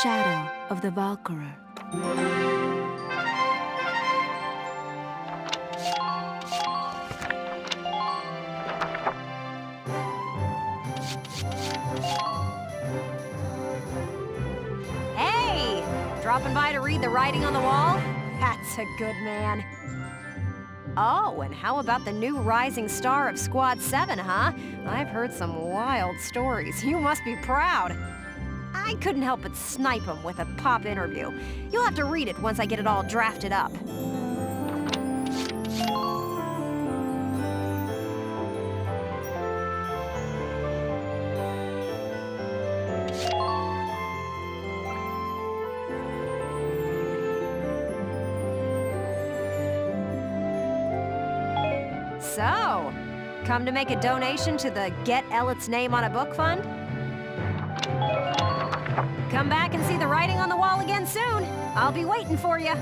shadow of the Valkyrir. Hey! Dropping by to read the writing on the wall? That's a good man. Oh, and how about the new rising star of Squad 7, huh? I've heard some wild stories. You must be proud. I couldn't help but snipe him with a pop interview. You'll have to read it once I get it all drafted up. So, come to make a donation to the Get Ellet's Name on a Book Fund? Come back and see the writing on the wall again soon. I'll be waiting for you.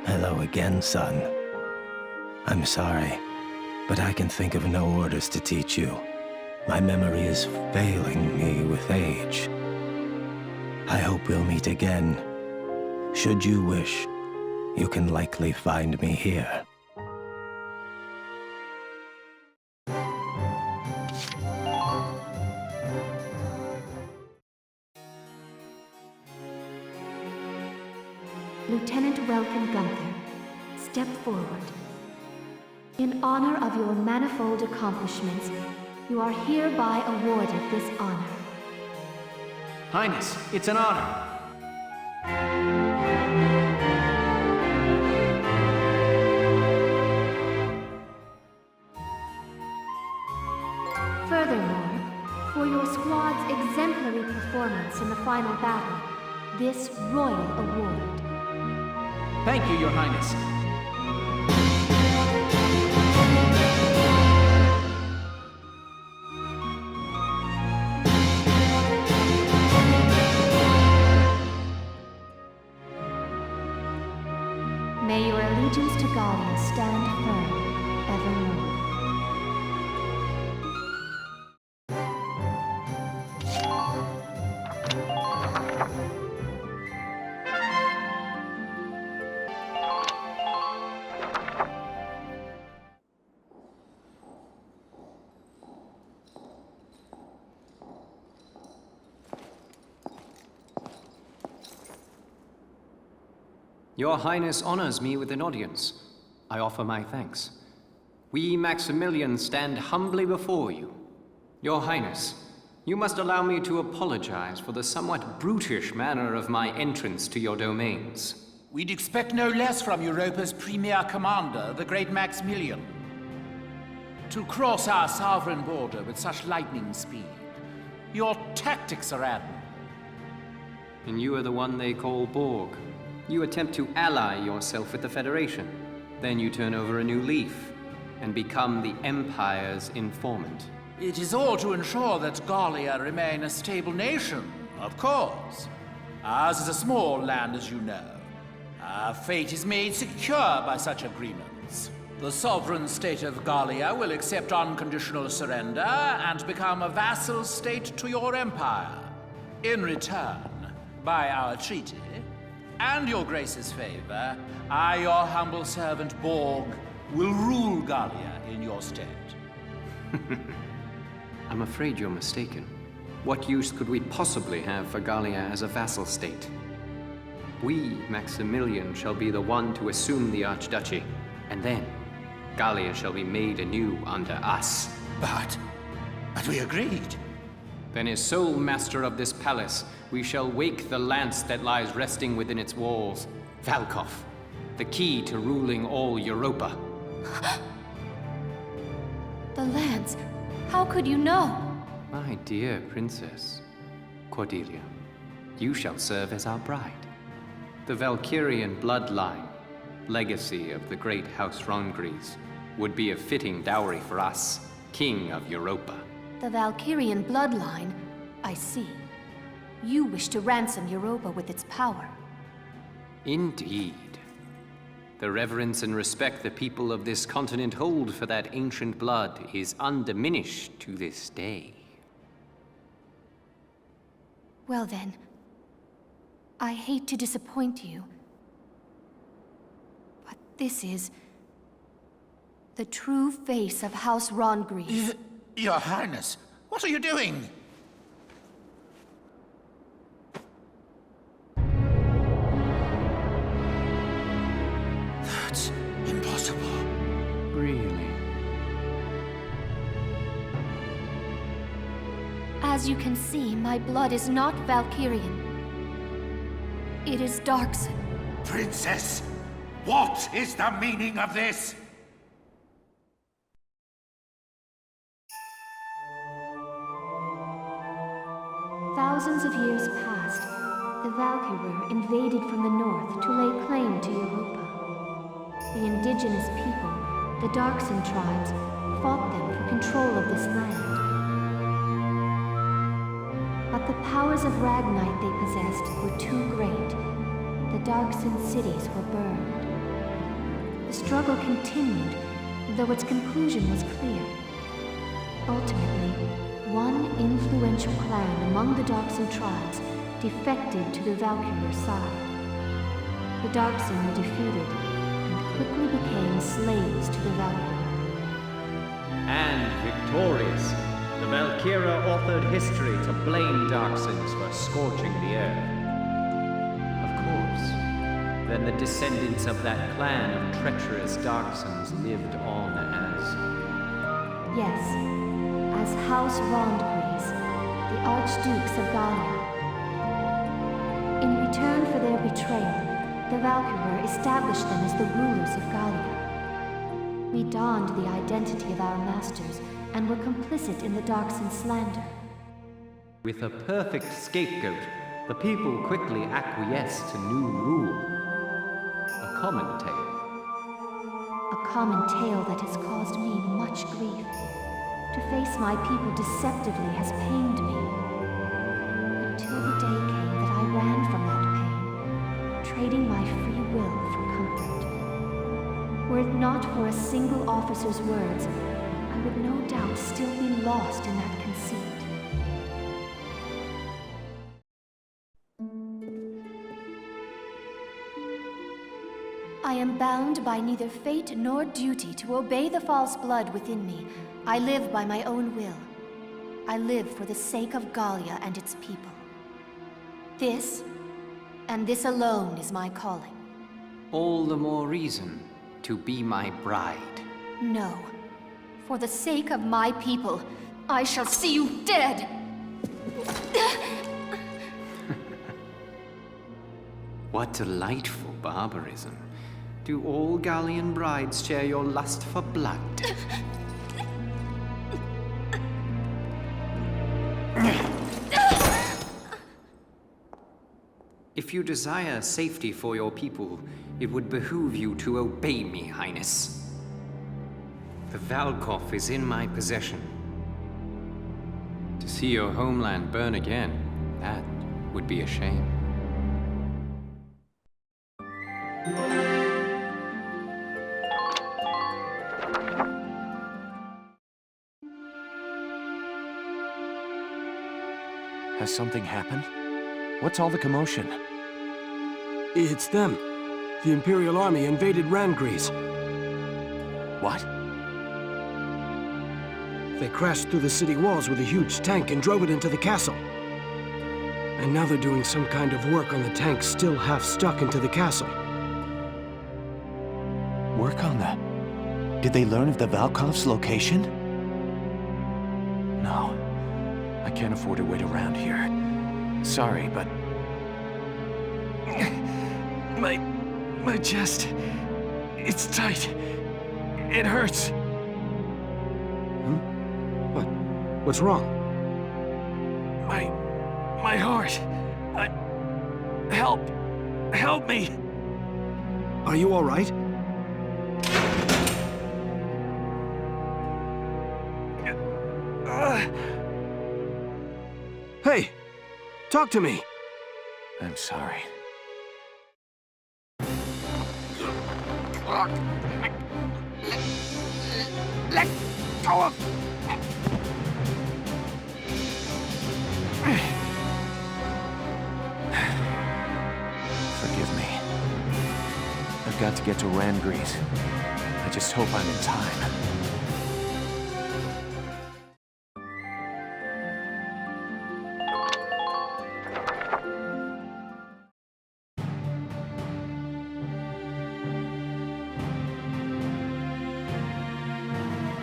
Hello again, son. I'm sorry, but I can think of no orders to teach you. My memory is failing me with age. I hope we'll meet again. Should you wish, you can likely find me here. Lieutenant Welkin Gunther, step forward. In honor of your manifold accomplishments, you are hereby awarded this honor. Highness, it's an honor. Furthermore, for your squad's exemplary performance in the final battle, this royal award. Thank you, Your Highness. May your allegiance to Gallia stand firm evermore. Your Highness honors me with an audience. I offer my thanks. We Maximilian stand humbly before you. Your Highness, you must allow me to apologize for the somewhat brutish manner of my entrance to your domains. We'd expect no less from Europa's premier commander, the great Maximilian. To cross our sovereign border with such lightning speed. Your tactics are admirable. And you are the one they call Borg. You attempt to ally yourself with the Federation. Then you turn over a new leaf and become the Empire's informant. It is all to ensure that Gallia remain a stable nation, of course. Ours is a small land, as you know. Our fate is made secure by such agreements. The sovereign state of Gallia will accept unconditional surrender and become a vassal state to your empire. In return, by our treaty, and your grace's favor, I, your humble servant Borg, will rule Gallia in your stead. I'm afraid you're mistaken. What use could we possibly have for Gallia as a vassal state? We, Maximilian, shall be the one to assume the Archduchy, and then Gallia shall be made anew under us. But we agreed. Then as sole master of this palace, we shall wake the lance that lies resting within its walls, Valkof, the key to ruling all Europa. The lance. How could you know? My dear princess, Cordelia, you shall serve as our bride. The Valkyrian bloodline, legacy of the great House Rongries, would be a fitting dowry for us, King of Europa. The Valkyrian bloodline? I see. You wish to ransom Europa with its power. Indeed. The reverence and respect the people of this continent hold for that ancient blood is undiminished to this day. Well then, I hate to disappoint you, but this is the true face of House Rongries. Your Highness, what are you doing? That's impossible. Really? As you can see, my blood is not Valkyrian. It is Darkson. Princess, what is the meaning of this? Thousands of years past, the Valkyrur invaded from the north to lay claim to Europa. The indigenous people, the Darkson tribes, fought them for control of this land. But the powers of Ragnite they possessed were too great. The Darkson cities were burned. The struggle continued, though its conclusion was clear. Ultimately, one influential clan among the Darkson tribes defected to the Valkyrur side. The Darkson were defeated and quickly became slaves to the Valkyrur. And victorious, the Valkyria authored history to blame Darksons for scorching the earth. Of course, then the descendants of that clan of treacherous Darksons lived on as... Yes, as House Rongries, the Archdukes of Gallia. In return for their betrayal, the Valkyrur established them as the rulers of Gallia. We donned the identity of our masters and were complicit in the Darkson slander. With a perfect scapegoat, the people quickly acquiesced to new rule. A common tale. A common tale that has caused me much grief. To face my people deceptively has pained me. Until the day came that I ran from that pain, trading my free will for comfort. Were it not for a single officer's words, I would no doubt still be lost in that conceit. I am bound by neither fate nor duty to obey the false blood within me. I live by my own will. I live for the sake of Gallia and its people. This, and this alone, is my calling. All the more reason to be my bride. No. For the sake of my people, I shall see you dead! What delightful barbarism. Do all Gallian brides share your lust for blood? If you desire safety for your people, it would behoove you to obey me, Highness. The Valkof is in my possession. To see your homeland burn again, that would be a shame. Has something happened? What's all the commotion? It's them. The Imperial Army invaded Rangries. What? They crashed through the city walls with a huge tank and drove it into the castle. And now they're doing some kind of work on the tank still half stuck into the castle. Work on that? Did they learn of the Valkof's location? No. I can't afford to wait around here. Sorry, but... My chest... It's tight. It hurts. What? What's wrong? My heart. Help me. Are you all right? Hey! Talk to me! I'm sorry. Let go of... Forgive me. I've got to get to Randgrease. I just hope I'm in time.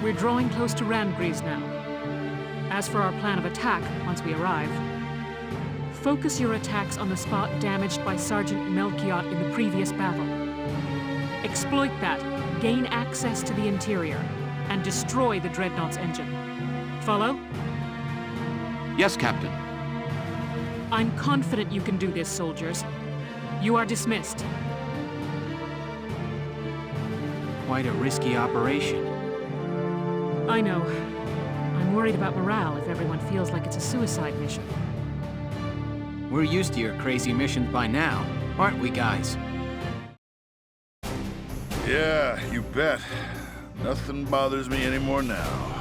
We're drawing close to Randgrease now. As for our plan of attack, once we arrive, focus your attacks on the spot damaged by Sergeant Melchiot in the previous battle. Exploit that, gain access to the interior, and destroy the Dreadnought's engine. Follow? Yes, Captain. I'm confident you can do this, soldiers. You are dismissed. Quite a risky operation. I know. I'm worried about morale if everyone feels like it's a suicide mission. We're used to your crazy missions by now, aren't we, guys? Yeah, you bet. Nothing bothers me anymore now.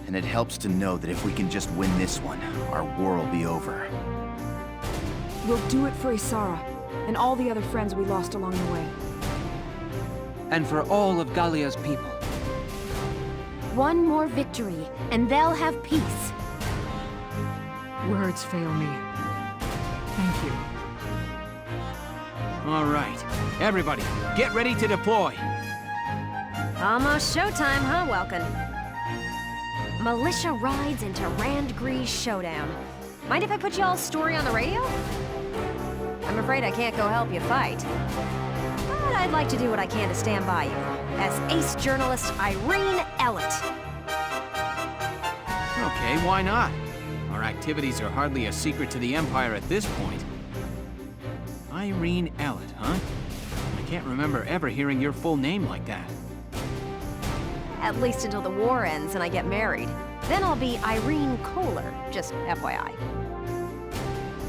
And it helps to know that if we can just win this one, our war will be over. We'll do it for Isara, and all the other friends we lost along the way. And for all of Gallia's people. One more victory, and they'll have peace. Words fail me. Thank you. All right. Everybody, get ready to deploy. Almost showtime, huh, Welkin? Militia rides into Randgrease Showdown. Mind if I put y'all's story on the radio? I'm afraid I can't go help you fight. But I'd like to do what I can to stand by you. As ace journalist Irene Ellett. Okay, why not? Our activities are hardly a secret to the Empire at this point. Irene Ellett, huh? I can't remember ever hearing your full name like that. At least until the war ends and I get married. Then I'll be Irene Kohler, just FYI.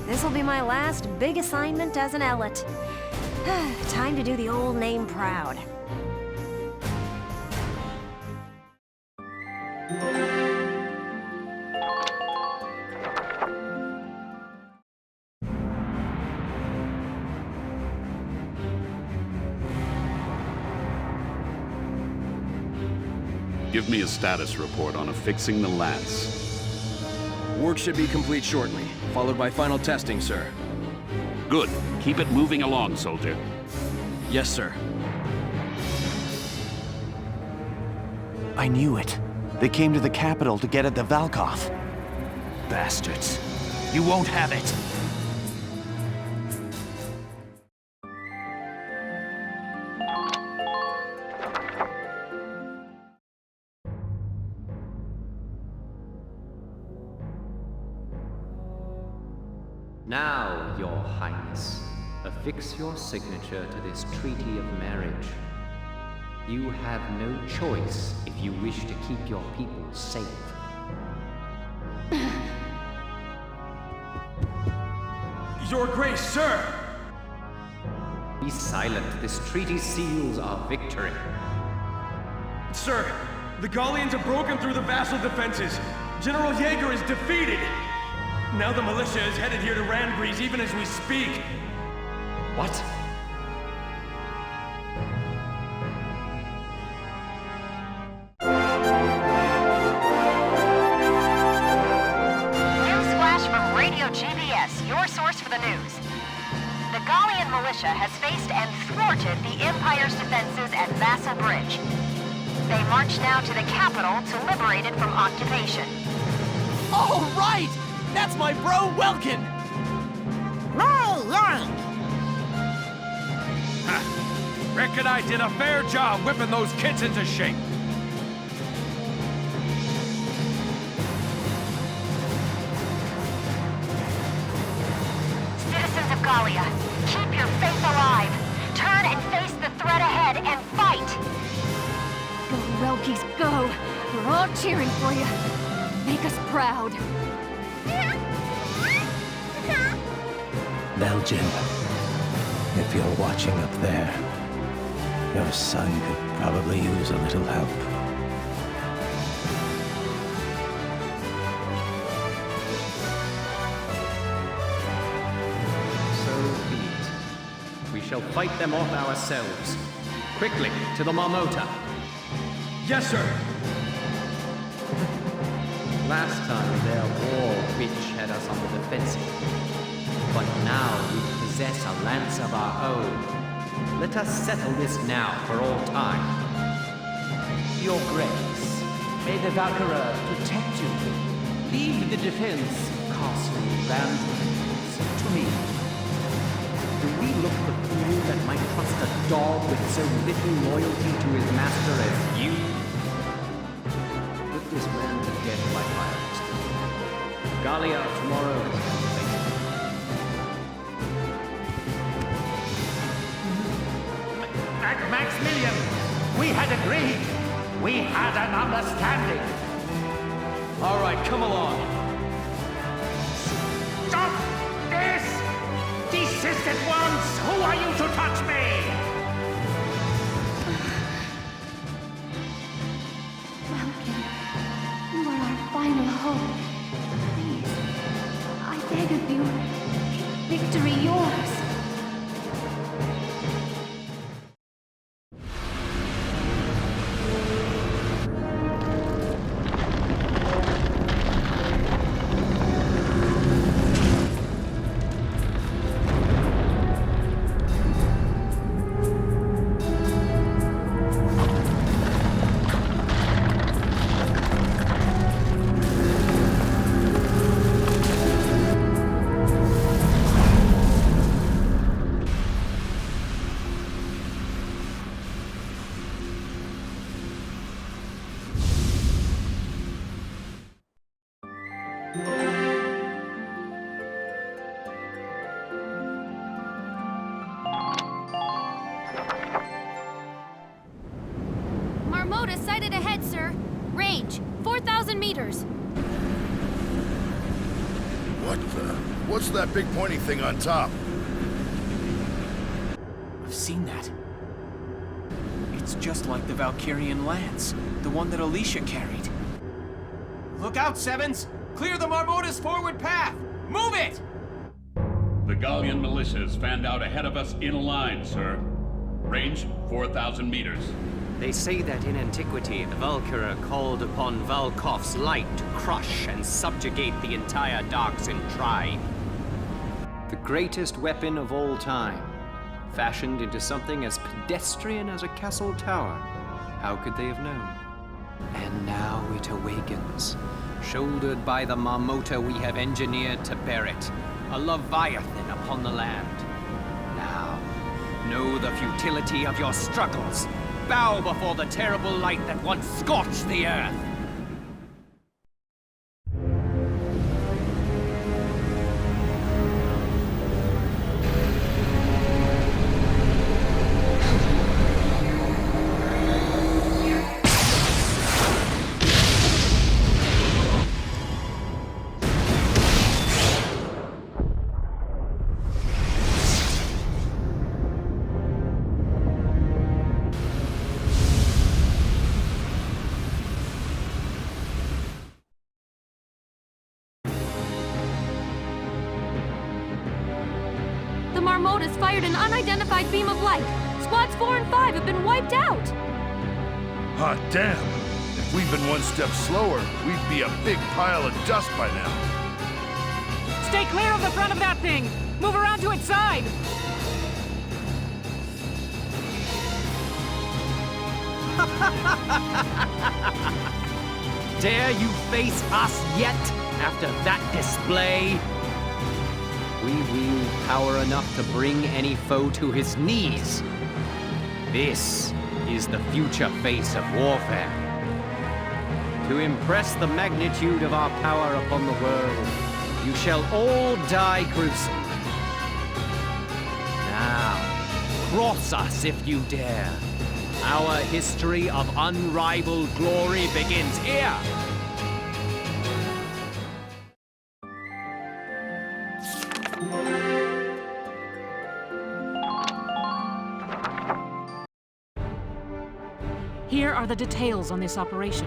This'll be my last big assignment as an Ellett. Time to do the old name proud. Give me a status report on affixing the lance. Work should be complete shortly, followed by final testing, sir. Good. Keep it moving along, soldier. Yes, sir. I knew it. They came to the capital to get at the Valkof. Bastards. You won't have it. Now, Your Highness, affix your signature to this treaty of marriage. You have no choice if you wish to keep your people safe. Your Grace, sir! Be silent. This treaty seals our victory. Sir, the Gallians have broken through the vassal defenses. General Jaeger is defeated. Now the militia is headed here to Randgrease even as we speak. What? Newsflash from Radio GBS, your source for the news. The Gallian militia has faced and thwarted the Empire's defenses at Vassal Bridge. They march now to the capital to liberate it from occupation. All right! That's my bro, Welkin! Reckon I did a fair job whipping those kids into shape. Citizens of Gallia, keep your faith alive. Turn and face the threat ahead and fight! Go, Welkies, go! We're all cheering for you. Make us proud. Belgian, if you're watching up there, Your son could probably use a little help. So be it. We shall fight them off ourselves. Quickly, to the Marmota. Yes, sir. Last time their war witch had us on the defensive. But now we possess a lance of our own. Let us settle this now for all time. Your Grace, may the Valkyria protect you. Leave the defense, Castle Rampage, to me. Do we look the fool that might trust a dog with so little loyalty to his master as you? Put this man to death by fire. Galia of tomorrow is Maximilian, we had agreed. We had an understanding. All right, come along. Stop this! Desist at once! Who are you to touch me? Malkin, you are our final hope. Please, I beg of you, make victory yours. Marmota sighted ahead, sir. Range, 4,000 meters. What's that big pointy thing on top? I've seen that. It's just like the Valkyrian lance, the one that Alicia carried. Look out, Sevens! Clear the Marmota's forward path! Move it! The Gallian militia is fanned out ahead of us in a line, sir. Range 4,000 meters. They say that in antiquity, the Valkyra called upon Valkof's light to crush and subjugate the entire Darksin tribe. The greatest weapon of all time, fashioned into something as pedestrian as a castle tower. How could they have known? And now it awakens, shouldered by the Marmota we have engineered to bear it, a leviathan upon the land. Now, know the futility of your struggles. Bow before the terrible light that once scorched the earth. Marmota's fired an unidentified beam of light. Squads 4 and 5 have been wiped out. Hot damn! If we'd been one step slower, we'd be a big pile of dust by now. Stay clear of the front of that thing! Move around to its side! Dare you face us yet, after that display? We wield power enough to bring any foe to his knees. This is the future face of warfare. To impress the magnitude of our power upon the world, you shall all die gruesomely. Now, cross us if you dare. Our history of unrivaled glory begins here. Here are the details on this operation.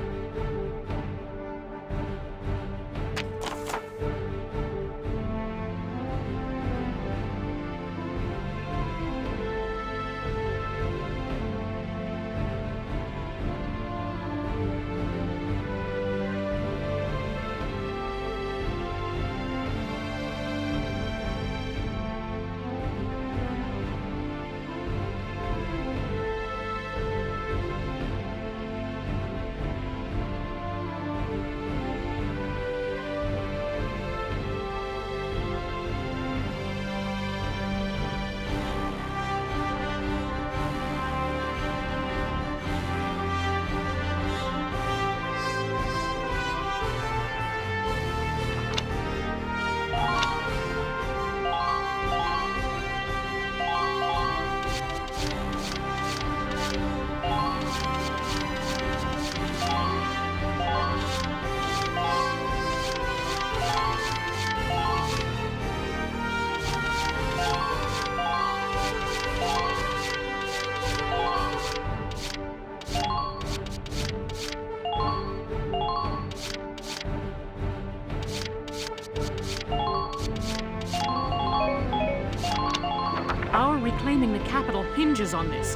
Reclaiming the capital hinges on this.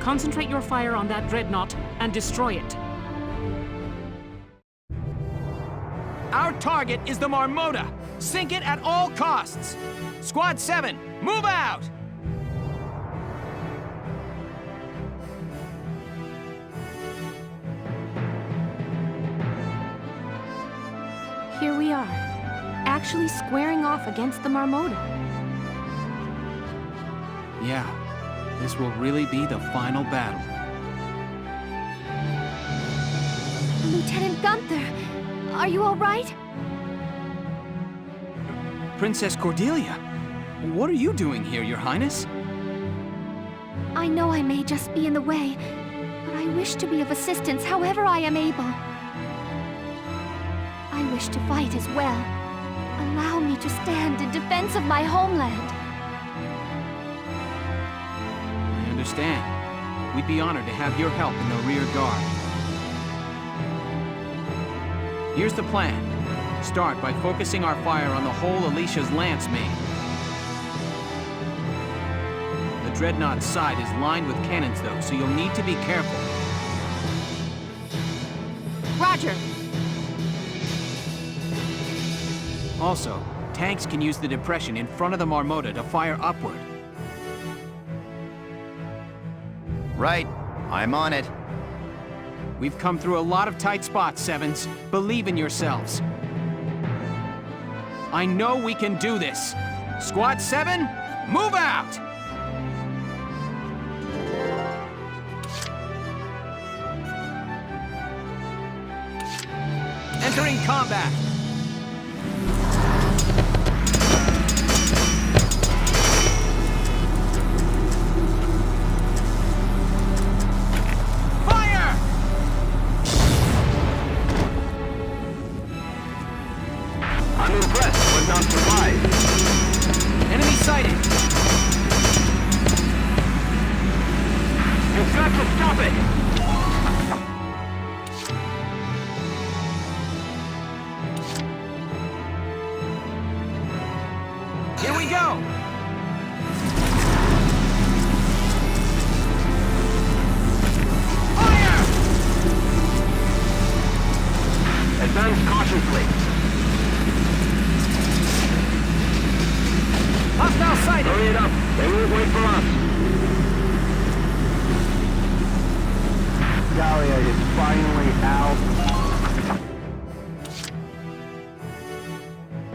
Concentrate your fire on that dreadnought and destroy it. Our target is the Marmota. Sink it at all costs. Squad 7, move out! Here we are, actually squaring off against the Marmota. Yeah, this will really be the final battle. Lieutenant Gunther, are you all right? Princess Cordelia, what are you doing here, Your Highness? I know I may just be in the way, but I wish to be of assistance however I am able. I wish to fight as well. Allow me to stand in defense of my homeland. Understand. We'd be honored to have your help in the rear guard. Here's the plan. Start by focusing our fire on the hole Alicia's lance made. The dreadnought's side is lined with cannons though, so you'll need to be careful. Roger. Also, tanks can use the depression in front of the Marmota to fire upward. Right. I'm on it. We've come through a lot of tight spots, Sevens. Believe in yourselves. I know we can do this. Squad 7, move out! Entering combat.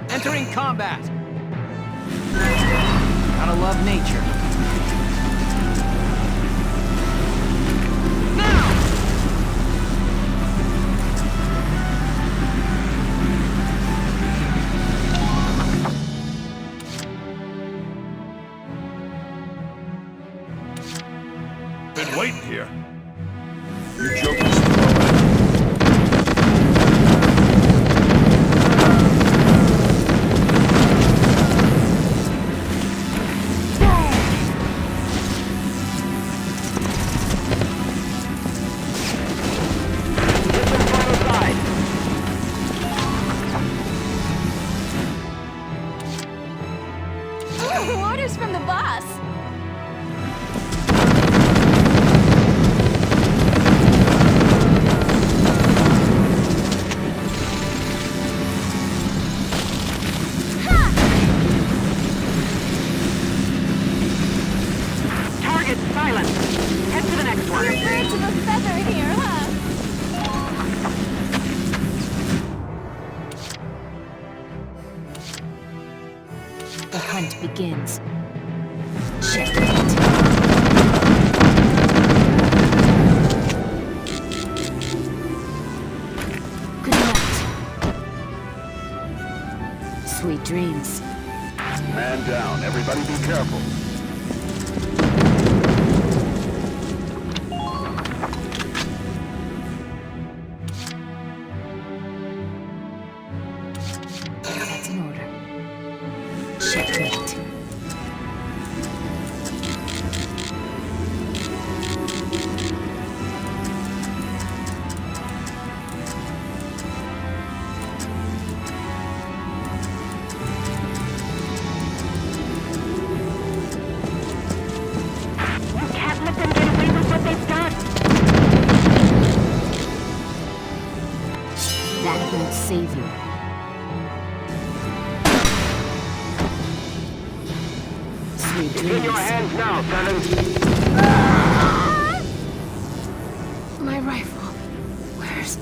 Entering combat! Gotta love nature. Now! Been waiting here. You're joking. Orders from the boss. Target silent. Head to the next one. You're birds of a feather here, huh? The hunt begins. Checkmate. Good night. Sweet dreams. Man down. Everybody be careful. That's in order. Checkmate. You can't let them get away with what they've done. That won't save you. Sweet It's dreams. in your hands now, Seven. My rifle. Where's...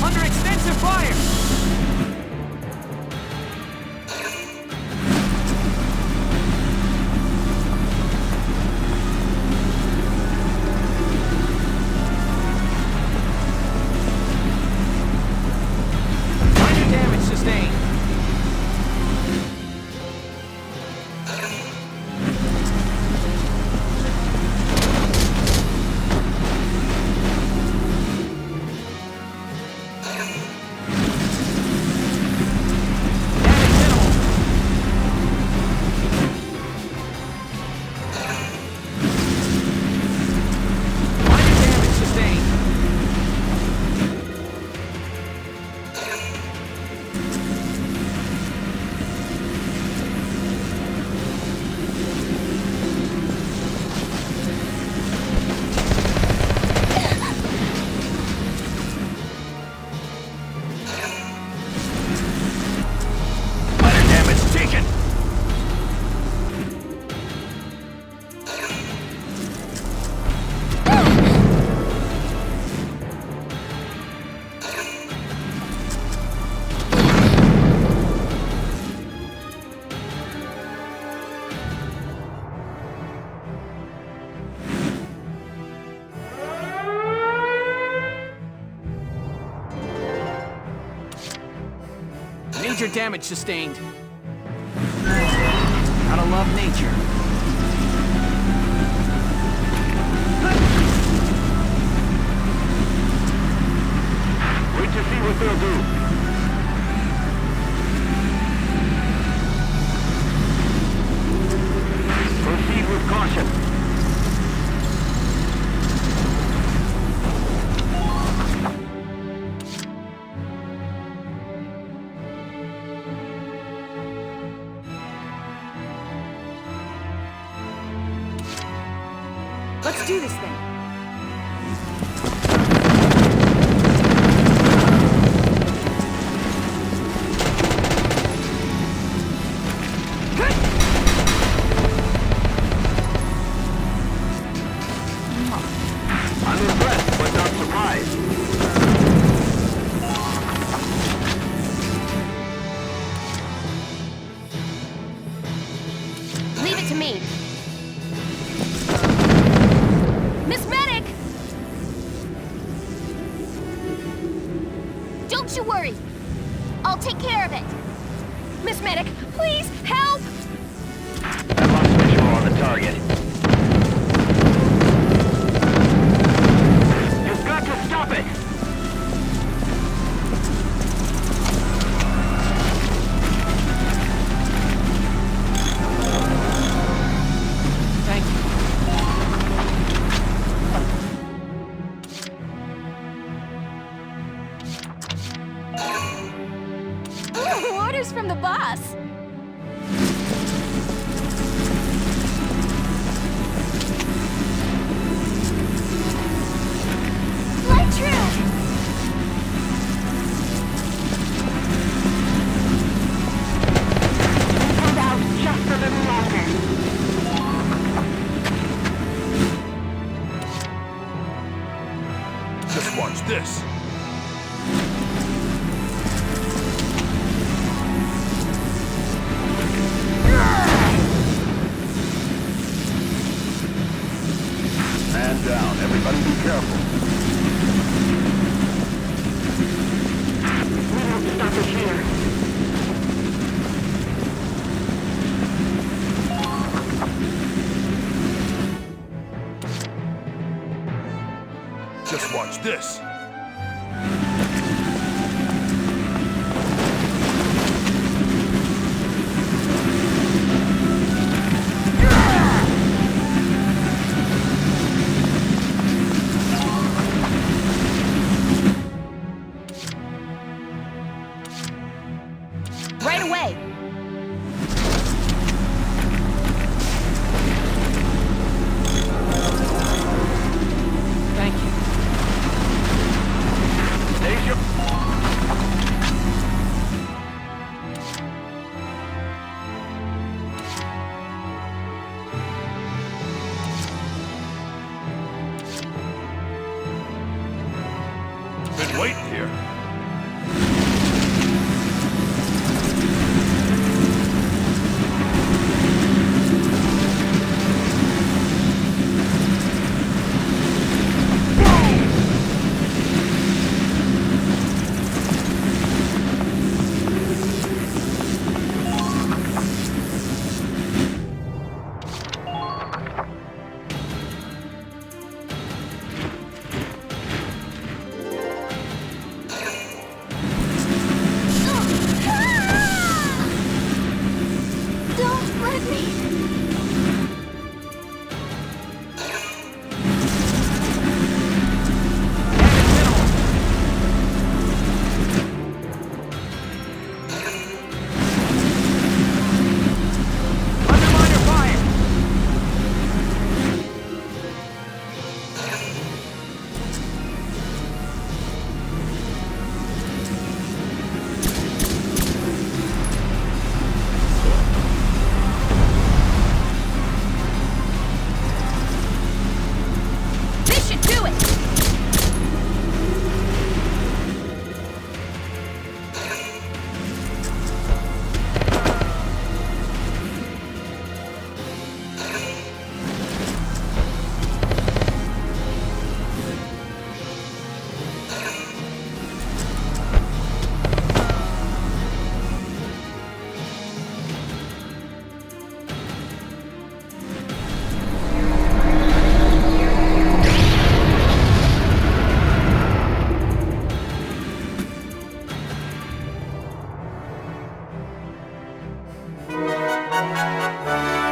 Under extensive fire. Minor damage sustained. Minor damage sustained. Minor damage taken. Major damage sustained. Gotta love nature. Wait to see what they'll do. Proceed with caution. Let's do this thing. I'm impressed, but not surprised. Leave it to me. Miss Medic! Don't you worry. I'll take care of it. Miss Medic, please help! I lost visual on the target. You've got to stop it! Thank you. orders from the boss. Light true! Hold out just a little longer. Just watch this. Man down. Everybody be careful. We won't stop it here. Just watch this. Right away! Thank you. Station. Been waiting here. Don't let me. This should do it!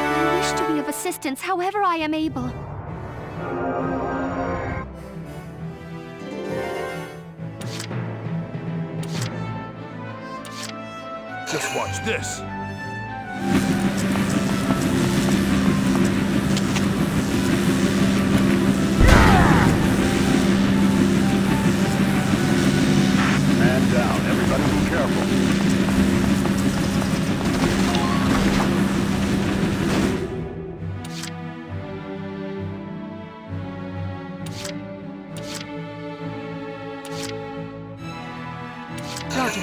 I wish to be of assistance however I am able. Just watch this. Man down. Everybody be careful. Roger.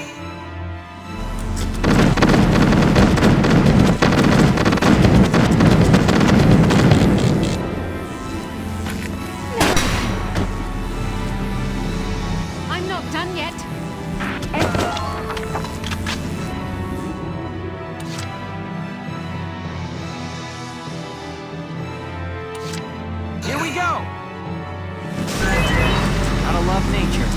I'm not done yet. Here we go! Gotta love nature.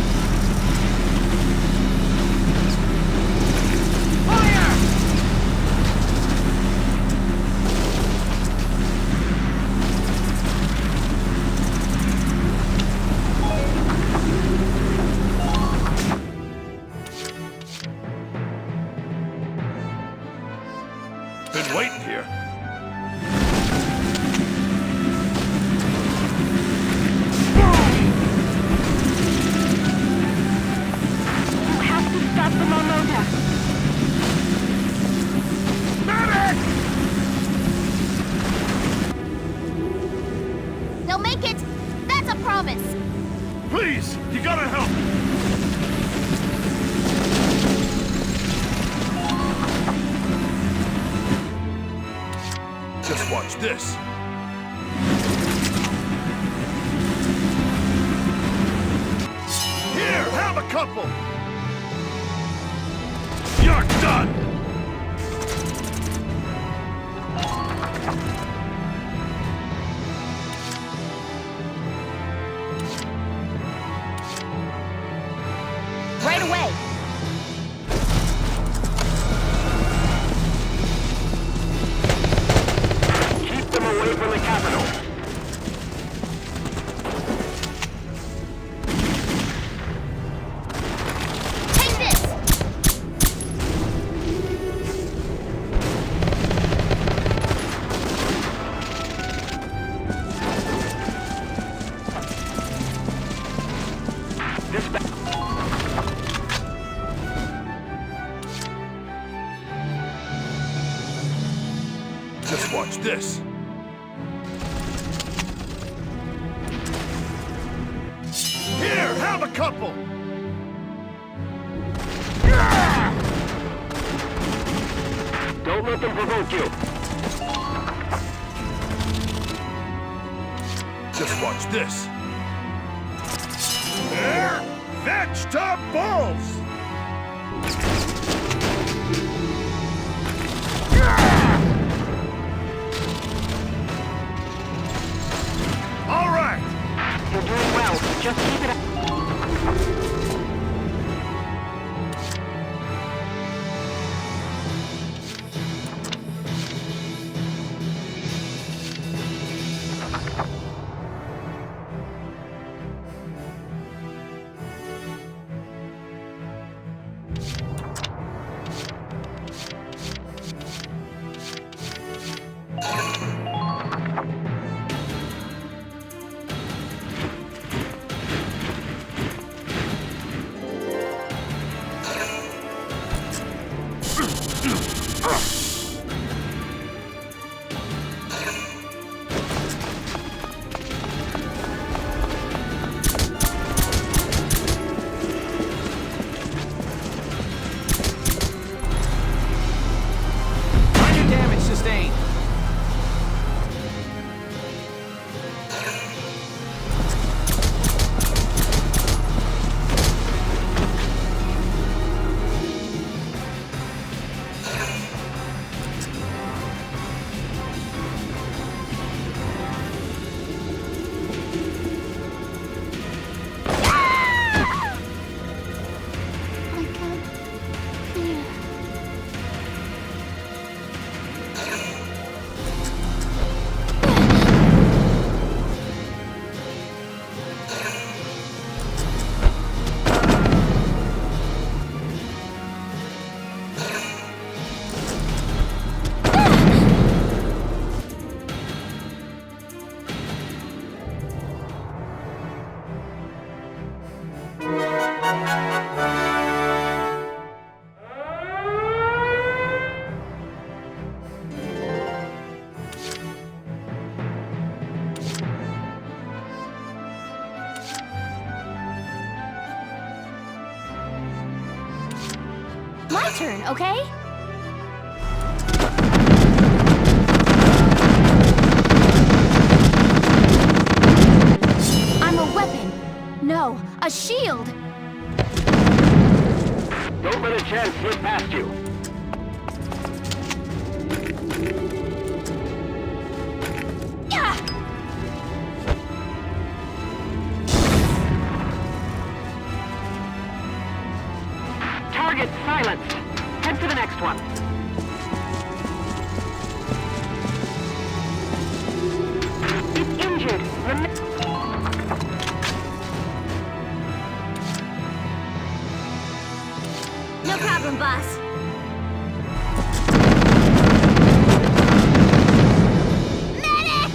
Please, you gotta help! Just watch this. Here, have a couple! You're done! Right away! Keep them away from the capital. Take this! Just watch this. Here, have a couple! Don't let them provoke you. Just watch this. Vegetables! All right! You're doing well. Just keep it up. My turn, okay? I'm a weapon. No, a shield. Don't let a chance slip past you. Target silenced. Head for the next one. It's injured. No problem, boss. Medic!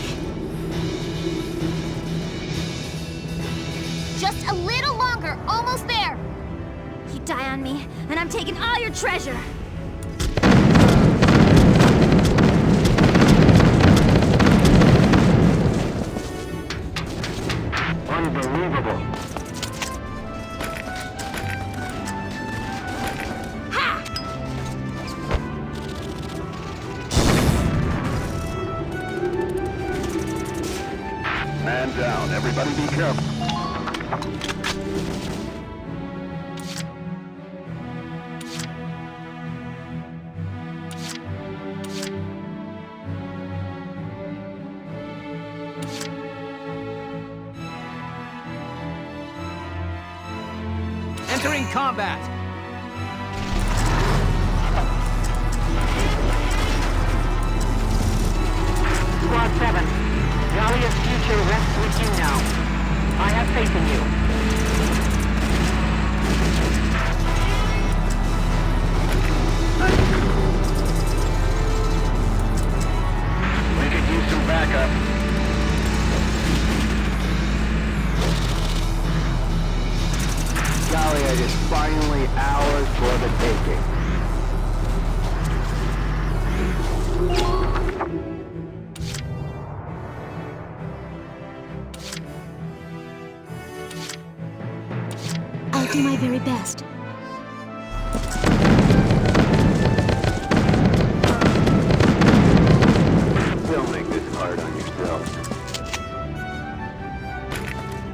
Just a little longer. Almost there. You die on me, and I'm taking all your treasure. Unbelievable. Everybody be careful. Entering combat! Squad 7, Gallia's future rests with you now. I have faith in you. We could use some backup. Gallia is finally ours for the taking. I'll do my very best. Don't make this hard on yourself.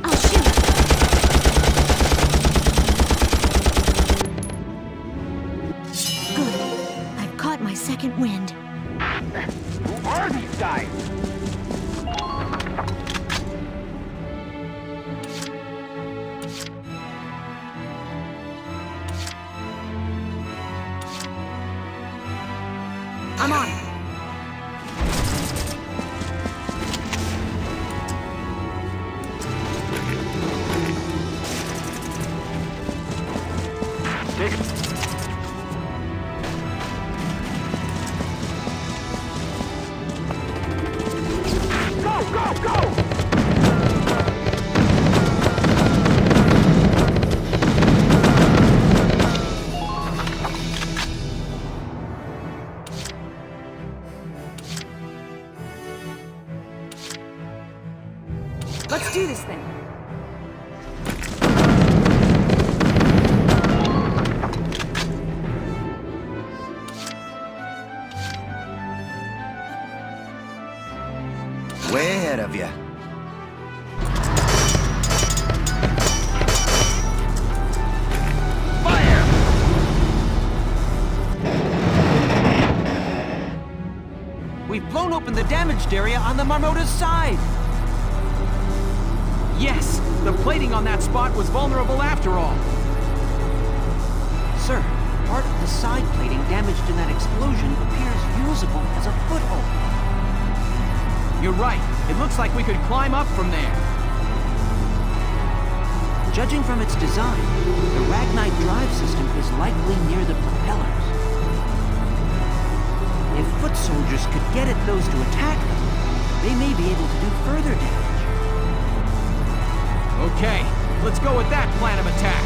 I'll shoot. Good. I've caught my second wind. Who are these guys? I'm on. Let's do this thing. Way ahead of you. Fire! We've blown open the damaged area on the Marmota's side. Yes, the plating on that spot was vulnerable after all. Sir, part of the side plating damaged in that explosion appears usable as a foothold. You're right. It looks like we could climb up from there. Judging from its design, the Ragnite drive system is likely near the propellers. If foot soldiers could get at those to attack them, they may be able to do further damage. Okay, let's go with that plan of attack.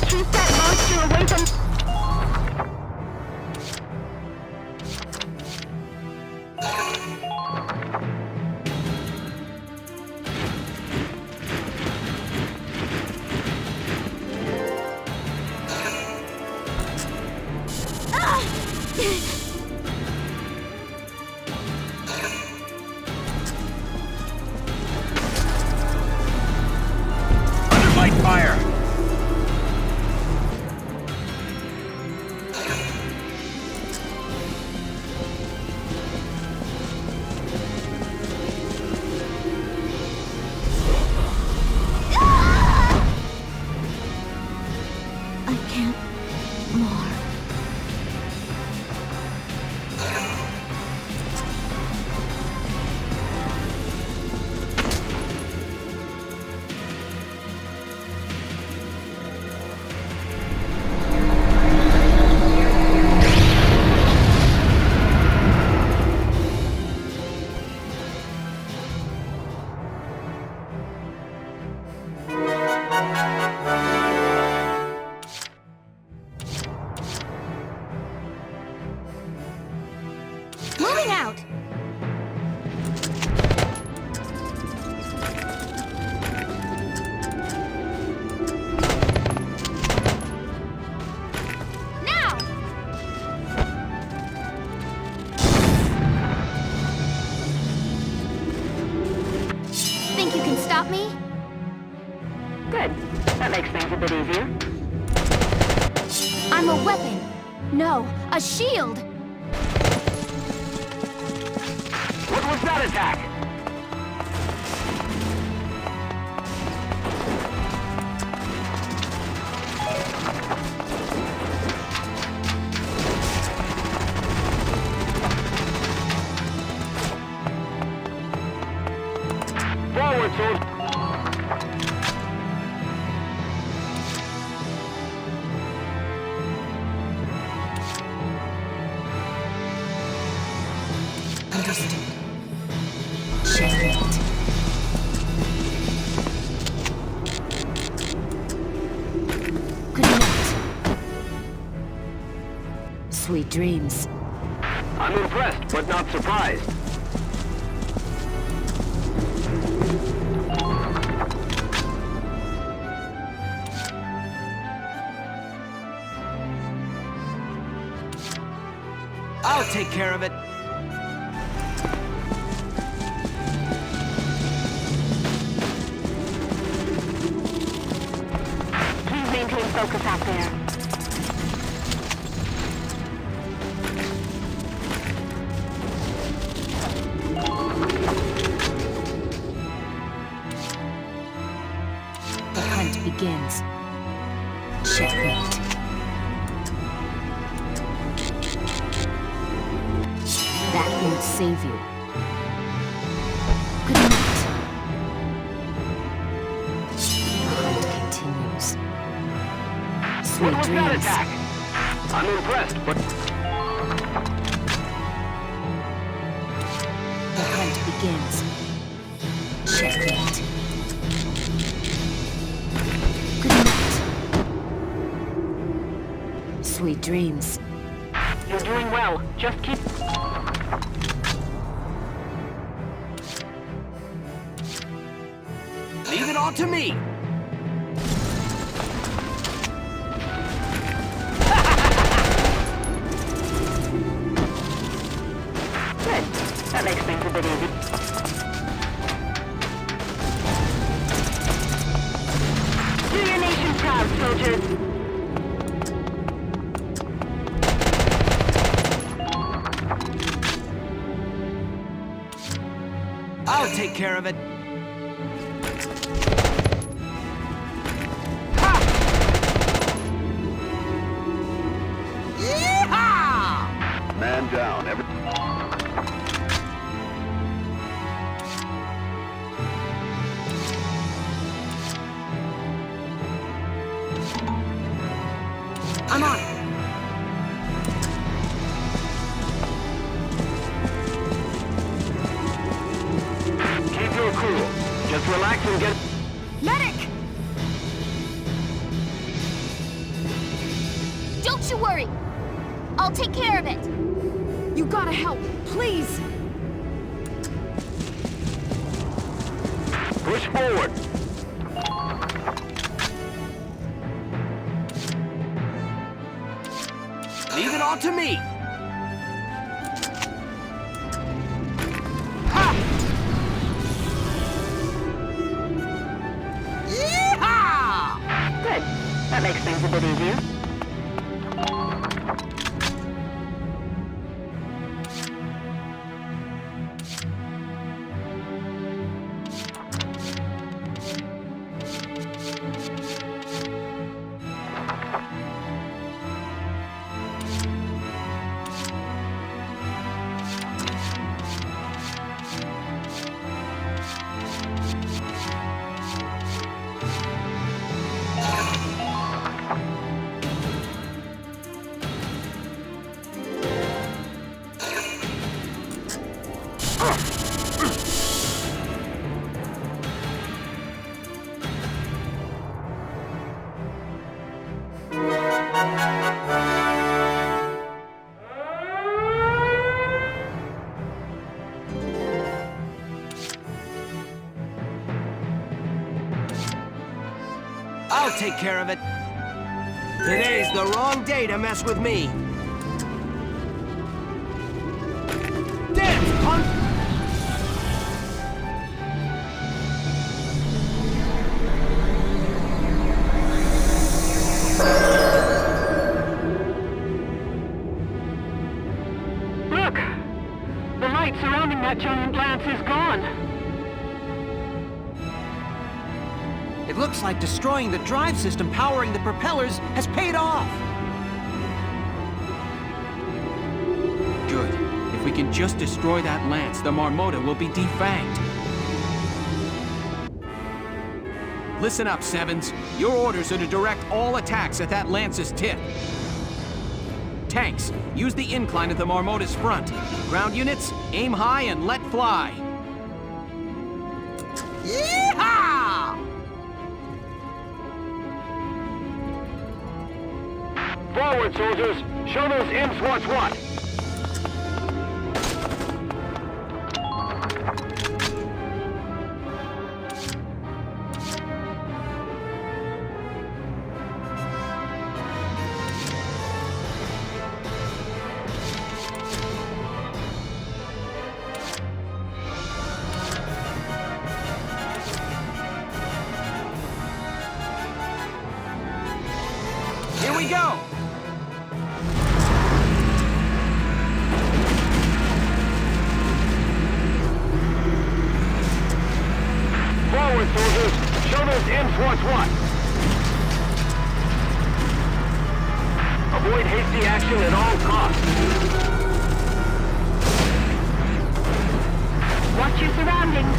Keep that monster away from... Under light fire! I can't more. Moving out! help me? Good. That makes things a bit easier. I'm a weapon. No, a shield. What was that attack? Forward, soldier. Understood. Checkmate. Good night. Sweet dreams. I'm impressed, but not surprised. I'll take care of it. Please maintain focus out there. The hunt begins. Checkmate. That won't save you. Good night. The hunt continues. Sweet What was that dreams. attack? I'm impressed, but... The hunt begins. Checkmate. Good night. Sweet dreams. You're doing well. Just keep... Leave it all to me. Good. That makes things a bit easy. Do your nation proud, soldiers. I'll take care of it. Man down. I'm on. Keep your cool. Just relax and get... Medic! Don't you worry. I'll take care of it. You gotta help, please! Push forward. Leave it all to me. Good. That makes things a bit easier. I'll take care of it. Today's the wrong day to mess with me. Dance, punk! fight surrounding that giant lance is gone. It looks like destroying the drive system powering the propellers has paid off. Good. If we can just destroy that lance, the Marmota will be defanged. Listen up, Sevens. Your orders are to direct all attacks at that lance's tip. Tanks, use the incline at the Marmota's front. Ground units, aim high and let fly. Yeehaw! Forward, soldiers! Show those imps what's what! Here we go! Forward, soldiers! Show those imps what's what! Avoid hasty action at all costs. Watch your surroundings.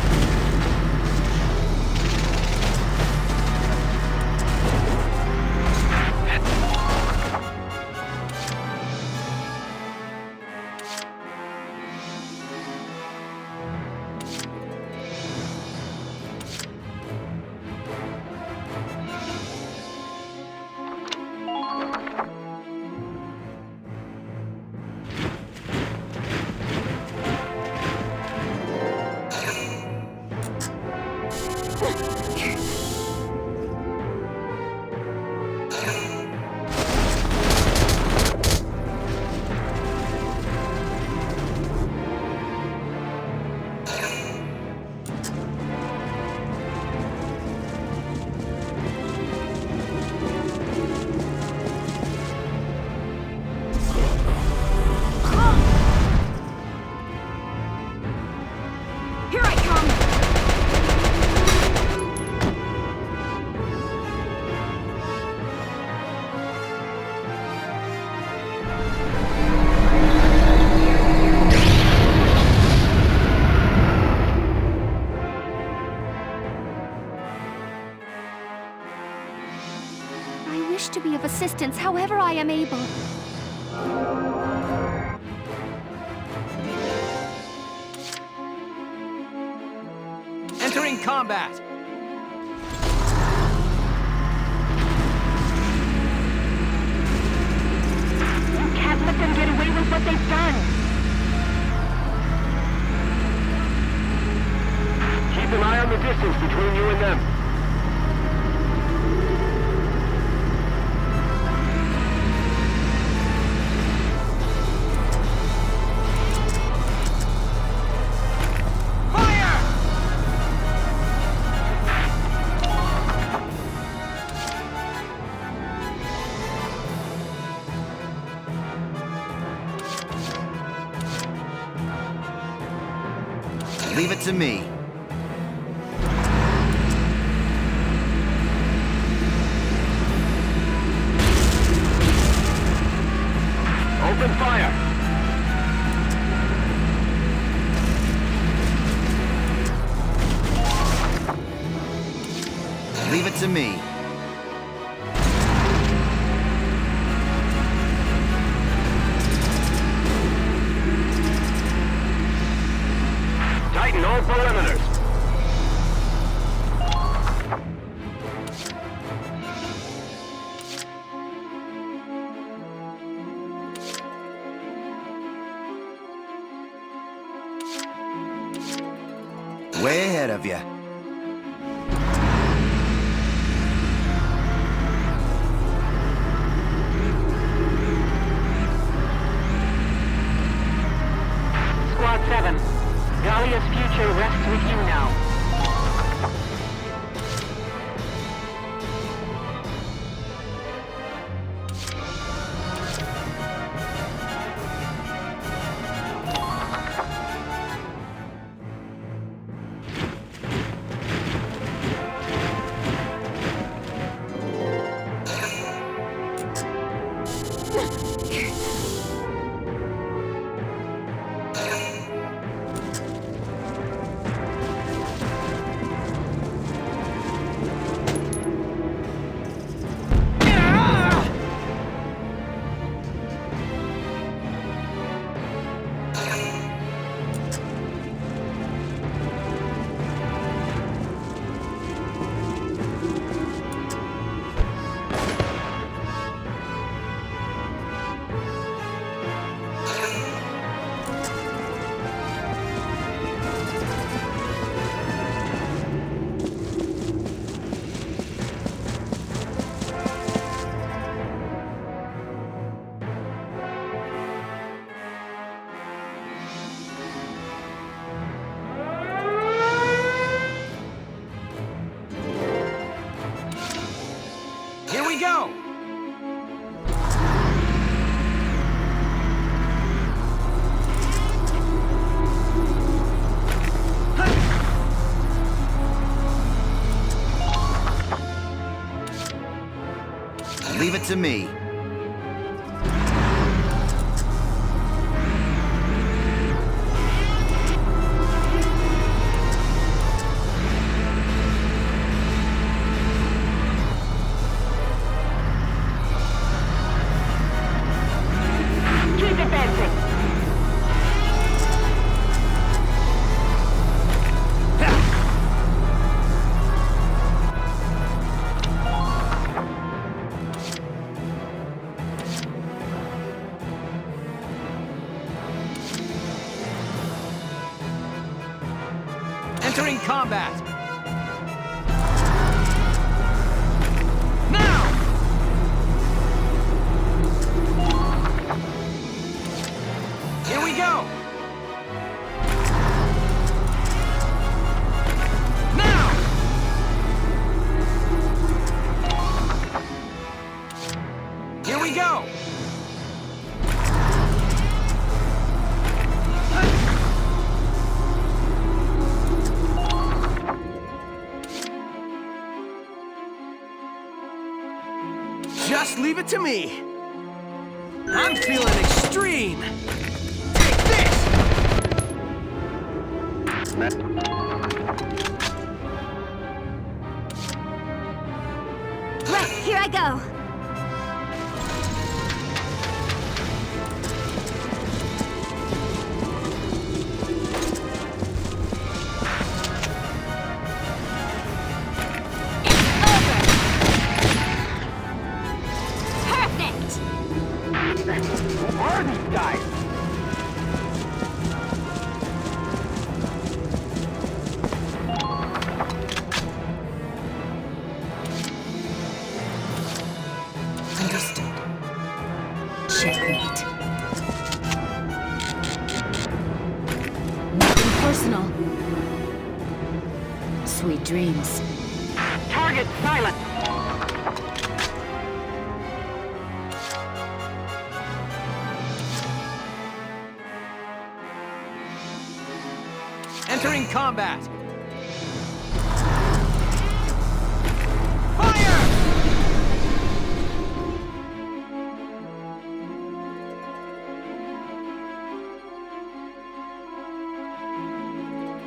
To be of assistance however I am able. Entering combat! You can't let them get away with what they've done. Keep an eye on the distance between you and them. Leave it to me. Open fire! Leave it to me. Tighten all perimeters. Way ahead of you. Squad 7. Gallia's future rests with you now. it to me. Keep advancing. Entering combat! Here we go! Now! Here we go! Just leave it to me! I'm feeling extreme! Right, here I go. Who are these guys? Understood. Checkmate. Nothing personal. Sweet dreams. Target silent. Entering combat!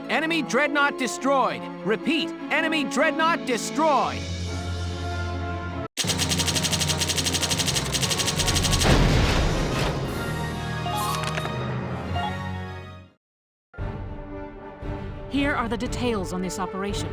Enemy dreadnought destroyed. Repeat, enemy dreadnought destroyed. Here are the details on this operation.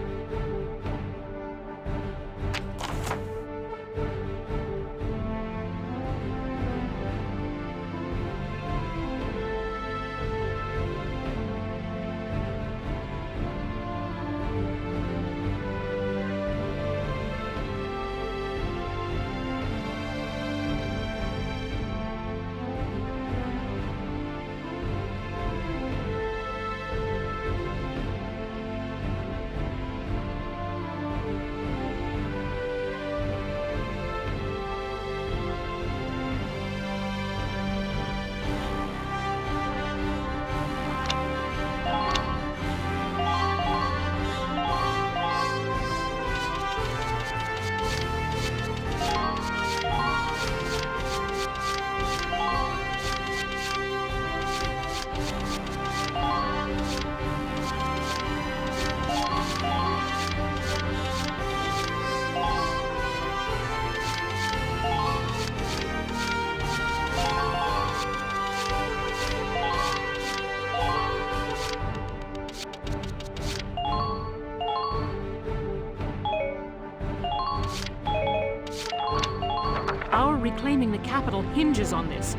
Our reclaiming the capital hinges on this.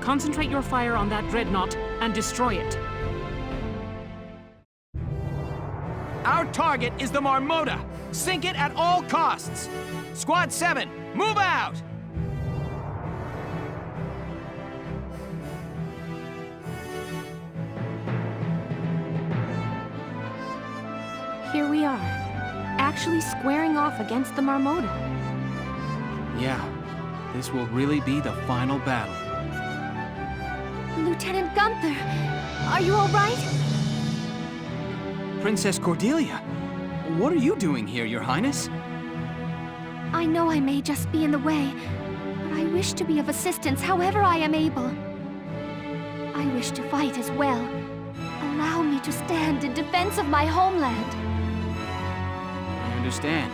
Concentrate your fire on that dreadnought and destroy it. Our target is the Marmota. Sink it at all costs. Squad 7, move out! Here we are, actually squaring off against the Marmota. Yeah, this will really be the final battle. Lieutenant Gunther, are you all right? Princess Cordelia, what are you doing here, Your Highness? I know I may just be in the way, I wish to be of assistance however I am able. I wish to fight as well. Allow me to stand in defense of my homeland. I understand.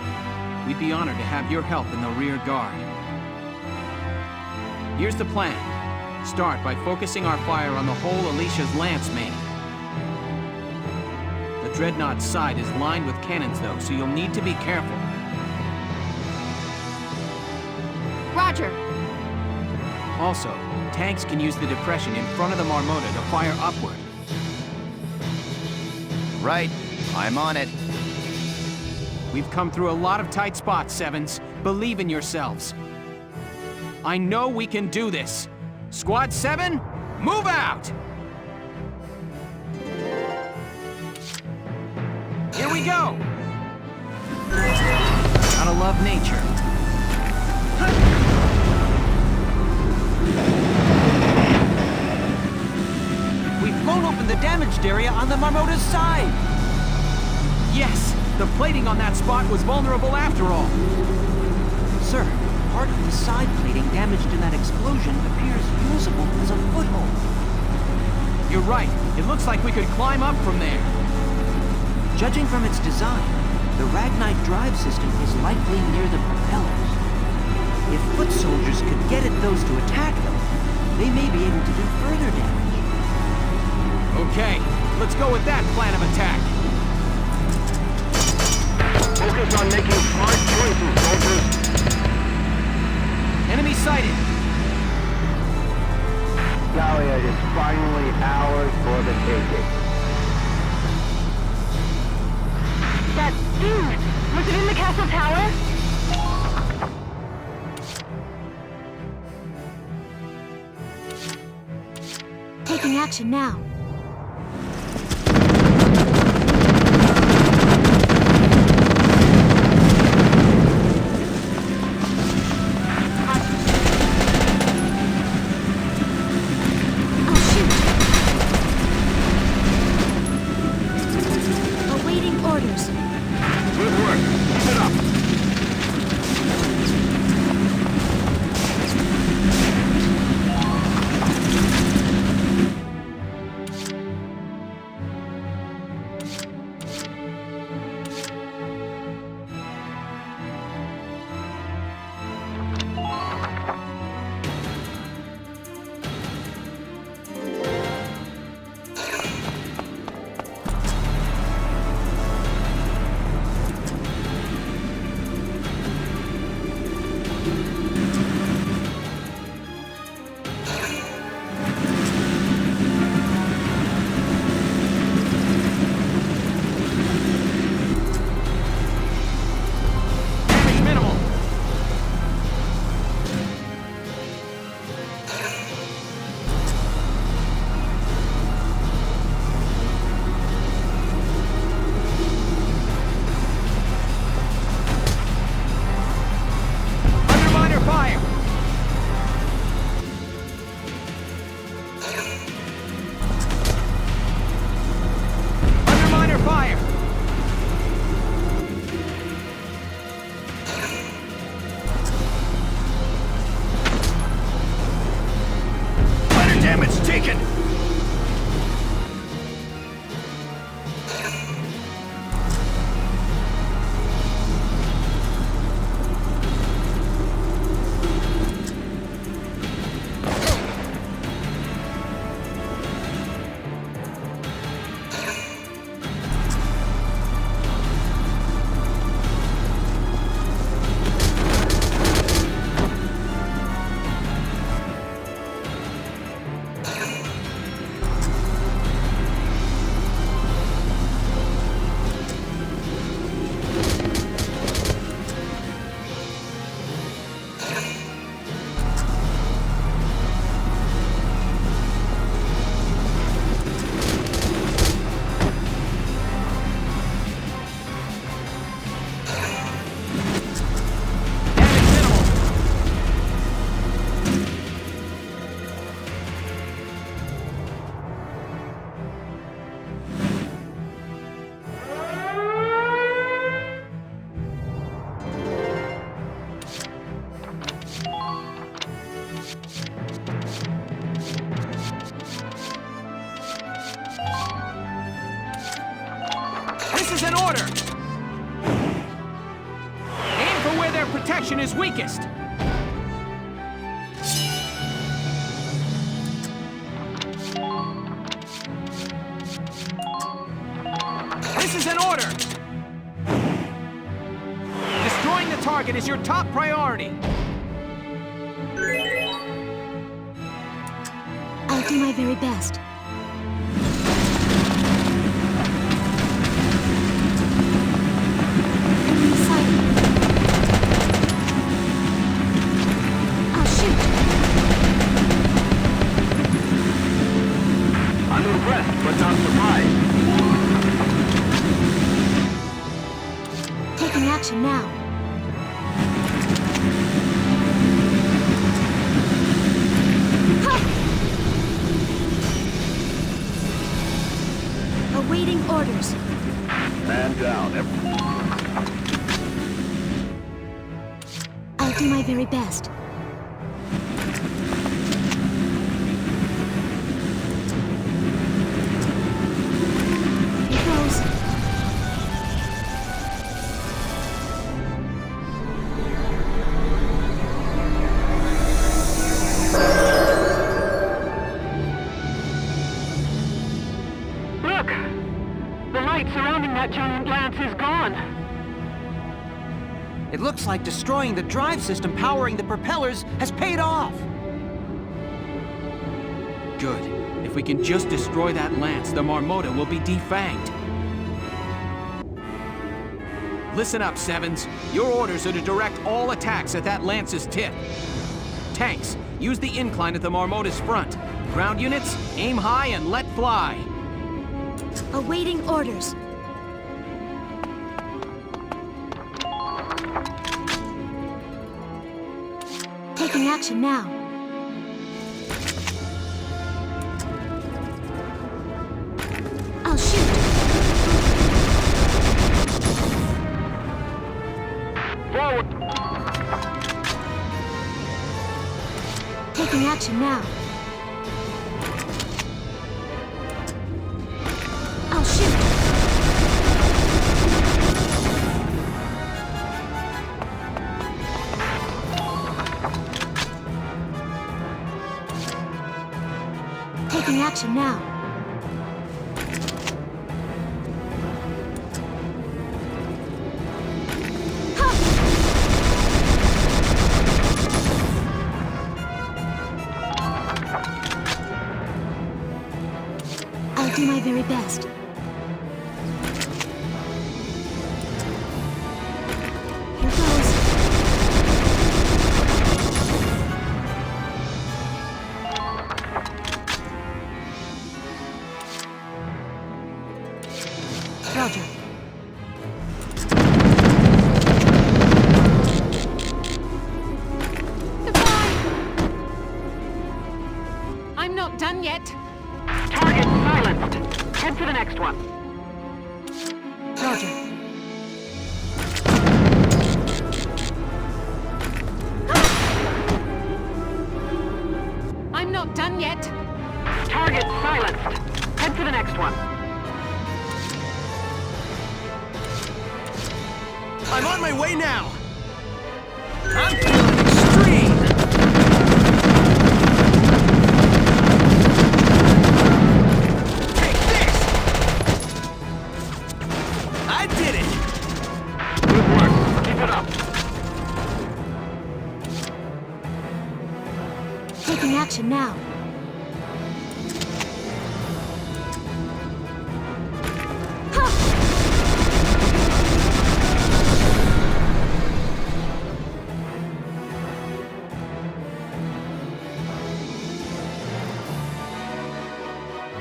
We'd be honored to have your help in the rear guard. Here's the plan. Start by focusing our fire on the whole Alicia's lance main. The Dreadnought's side is lined with cannons though, so you'll need to be careful. Roger. Also, tanks can use the depression in front of the Marmota to fire upward. Right. I'm on it. We've come through a lot of tight spots, Sevens. Believe in yourselves. I know we can do this. Squad 7, move out! Here we go! Gotta love nature. We've blown open the damaged area on the Marmota's side! Yes! The plating on that spot was vulnerable after all. Sir, part of the side plating damaged in that explosion appears usable as a foothold. You're right. It looks like we could climb up from there. Judging from its design, the Ragnite drive system is likely near the propellers. If foot soldiers could get at those to attack them, they may be able to do further damage. Okay, let's go with that plan of attack. Focus on making smart choices, soldiers. Enemy sighted. Gallia is finally ours for the taking. That dude! Was it in the castle tower? Taking action now. is an order! Aim for where their protection is weakest! This is an order! Destroying the target is your top priority! I'll do my very best. Enemy sighted. I'll shoot. I'm impressed, but not surprised. Taking action now. Awaiting orders. Man down, I'll do my very best. Here goes. Look! The light surrounding that giant lance is gone. It looks like destroying the drive system powering the propellers has paid off. Good. If we can just destroy that lance, the Marmota will be defanged. Listen up, Sevens. Your orders are to direct all attacks at that lance's tip. Tanks, use the incline at the Marmota's front. Ground units, aim high and let fly. Awaiting orders. Taking action now. I'll shoot. Forward! Taking action now. I'll shoot. Taking action now. I'll do my very best. Here goes. Roger. I'm not done yet. Target silenced. Head for the next one. Roger. I'm not done yet. Target silenced. Head for the next one. I'm on my way now! I'm feeling extreme! Take this! I did it! Good work. Keep it up. Taking action now.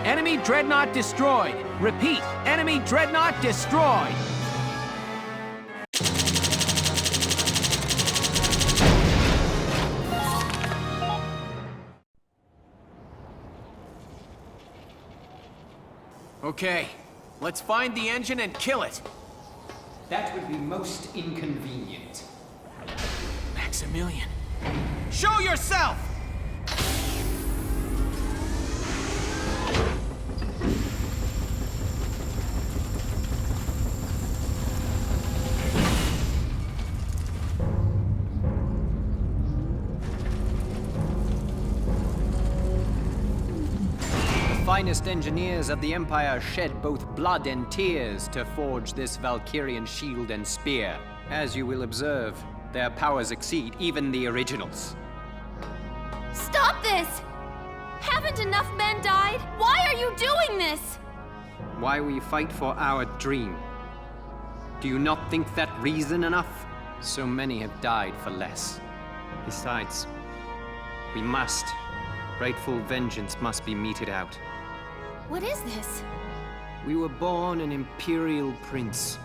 Enemy dreadnought destroyed. Repeat, enemy dreadnought destroyed. Okay, let's find the engine and kill it. That would be most inconvenient. Maximilian, show yourself! finest engineers of the Empire shed both blood and tears to forge this Valkyrian shield and spear. As you will observe, their powers exceed even the originals. Stop this! Haven't enough men died? Why are you doing this? Why we fight for our dream. Do you not think that reason enough? So many have died for less. Besides, we must. Rightful vengeance must be meted out. What is this? We were born an imperial prince,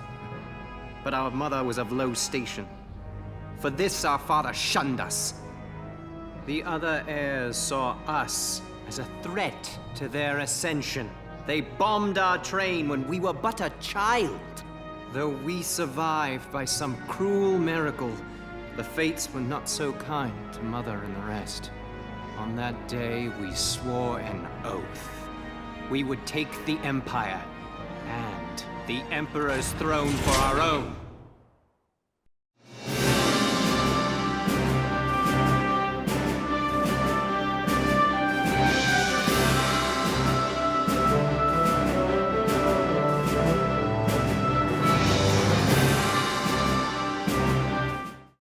but our mother was of low station. For this our father shunned us. The other heirs saw us as a threat to their ascension. They bombed our train when we were but a child. Though we survived by some cruel miracle, the fates were not so kind to Mother and the rest. On that day, we swore an oath. We would take the Empire and the Emperor's throne for our own.